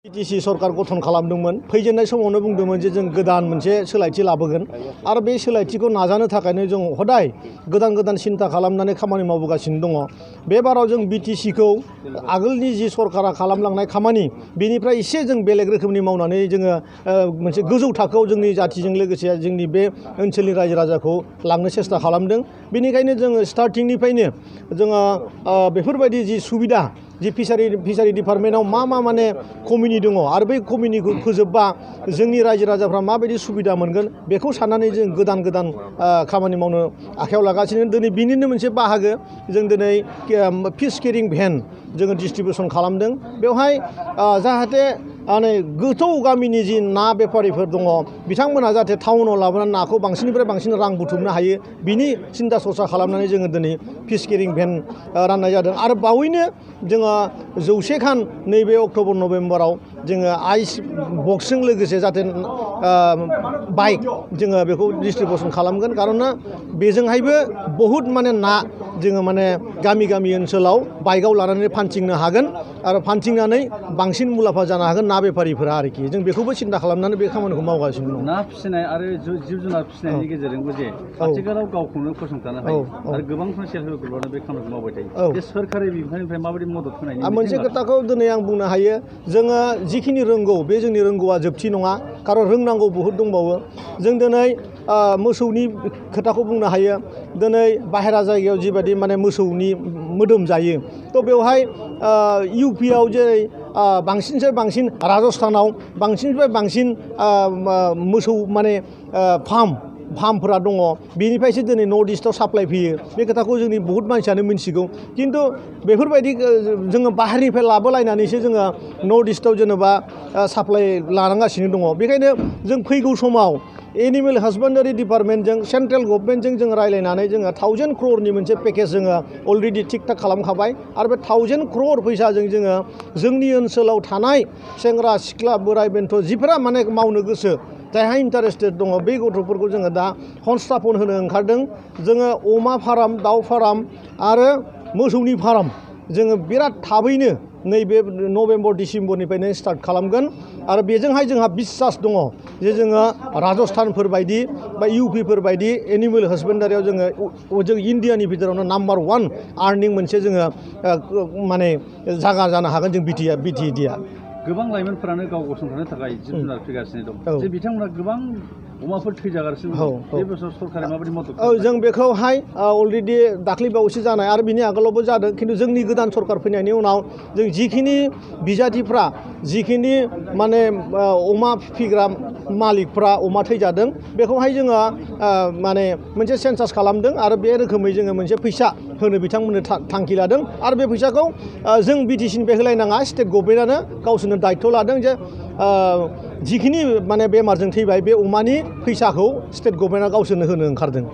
BTC सरकार गठन खालामदोंमोन फैजेननाय समावनो बुंदोंमोन जे जों गोदान मोनसे सोलायथि लाबोगोन आरो बे सोलायथिखौ नाजानो थाखायनो जों हदाय गोदान गोदान सिन्था खालामनानै खामानि मावबोगासिनो दङ। बे बाराव जों बिटिसिखौ आगोलनि जि सरकारा खालामलांनाय खामानि बेनिफ्राय एसे जों बेलेग रोखोमनि मावनानै जोङो मोनसे गोजौ थाखोआव जोंनि जाथिजों लोगोसे जोंनि बे ओनसोलनि रायजो राजाखौ लांनो सेस्था खालामदों। बेनिखायनो जोङो स्टार्टिंनिफ्रायनो जोङो बेफोरबायदि जि सुबिदा जि फिसारि डिपार्टमेन्टआव मा माने कमिनि दङ आरो बै कमिनिखौ फोजोबबा जोंनि रायजो राजाफ्रा माबायदि सुबिदा मोनगोन बेखौ साननानै जों गोदान गोदान खामानि मावनो आखायाव लागासिनो। दिनै बिनिनो मोनसे बाहागो जों दिनै फिस केरिं भेन जोङो डिस्ट्रिबिउसन खालामदों। बेवहाय जाहाथे माने गोथौ गामिनि जि ना बेफारिफोर दङ बिथांमोनहा जाहाथे टाउनाव लाबोनानै नाखौ बांसिननिफ्राय बांसिन रां बुथुमनो हायो बिनि सिन्था सरसा खालामनानै जोङो दिनै फिस केरिं भेन राननाय जादों। आरो बावैनो जोङो 100 खान नैबे अक्ट'बर नभेम्बराव जोङो आइस बक्सजों लोगोसे जाहाथे बाइक जोङो बेखौ डिस्ट्रिबिउसन खालामगोन। खार'ना बेजोंहायबो बहुद माने ना जोङो माने गामि गामि ओनसोलाव बाइकआव लानानै फानथिंनो हागोन आरो फानथिंनानै बांसिन मुलाम्फा जानो हागोन ना बेफारिफोरा आरोखि। जों बेखौबो सिन्था खालामनानै बे खामानिखौ मावगासिनो दं। ना फिसिनाय आरो जिब जुनार फिसिनायनि गेजेरजोंबो जे आथिखालाव गावखौनो फसंथानो हायो आरो गोबांफोर सेल्फ हेल्प ग्रुपआनो बे खामानिखौ मावबाय थायो। बे सोरखारि बिफाननिफ्राय माबायदि मदद होनायनि मोनसे खोथाखौ दिनै आं बुंनो हायो, जोङो जिखिनि रोंगौ बे जोंनि रोंगौआ जोबथि नङा, खारन रोंनांगौ बहुद दंबावो। जों दिनै मोसौनि खोथाखौ बुंनो हायो। दिनै बाहेरा जायगायाव जिबायदि माने मोसौनि मोदोम जायो थ' बेवहाय इउपिआव जेरै बांसिननिफ्राय बांसिन राजस्थानाव बांसिननिफ्राय बांसिन मोसौ माने फार्मफोरा दङ। बेनिफ्रायसो दिनै नर्थ इस्टआव साप्लाय फैयो। बे खोथाखौ जोंनि बहुत मानसियानो मिन्थिगौ। खिन्थु बेफोरबायदि जोङो बाहेरनिफ्राय लाबोलायनानैसो जोङो नर्थ इस्टआव जेनेबा साप्लाय लानांगासिनो दङ। बेखायनो जों फैगौ समाव एनिमेल हासबेन्डारि डिपार्टमेन्टजों सेन्ट्रेल गभर्नमेन्टजों जों रायज्लायनानै जोङो 1000 crore मोनसे पेकेज जोङो अलरेडि थिक थाक खालामखाबाय आरो बे 1000 crore फैसाजों जोङो जोंनि ओनसोलाव थानाय सेंग्रा सिख्ला बोराइ बेन्थ' जिफोरा माने मावनो गोसो जायहा इन्टारेस्टेड दङ बे गथ'फोरखौ जोङो दा संस्थापन होनो ओंखारदों। जोङो अमा फार्म, दाउ फार्म आरो मोसौनि फार्म जोङो बिराद थाबैनो नैबे नभेम्बर डिसेम्बरनिफ्रायनो स्टार्ट खालामगोन आरो बेजोंहाय जोंहा बिसास दङ जे जोङो राजस्थानफोर बायदि बा इउपिफोर बायदि एनिमेल हासबेन्डारियाव जों इण्डियानि भितरावनो नाम्बार 1 आर्निं मोनसे जोङो माने जागा जानो हागोन जों बिटिएडिआ। गोबां लाइमोनफोरानो गाव गसंथानो थाखाय जिब जुनार फिगासिनो दं। जे बिथांमोना गोबां अमाफोर थैजागासिनो दं। बे बोसोराव सरकारा माबायदि मदद जों बेखौहाय अलरेडि दाख्लैबावैसो जानाय आरो बिनि आगोलावबो जादों। खिन्थु जोंनि गोदान सरकार फैनायनि उनाव जों जिखिनि बिजाथिफ्रा जिखिनि माने अमा फिग्रा मालिकफ्रा अमा थैजादों बेखौहाय जोङो माने मोनसे सेन्सास खालामदों आरो बे रोखोमै जोङो मोनसे फैसा होनो बिथांमोननो थांखि लादों। आरो बे फैसाखौ जों बिटिसिनिफ्राय होलायनाङा, स्टेट गभर्नमेन्टआनो गावसोरनो दायथ' लादों जे जिखिनि माने बेमारजों थैबाय बे अमानि फैसाखौ स्टेट गभर्नमेन्टआ गावसोरनो होनो ओंखारदों।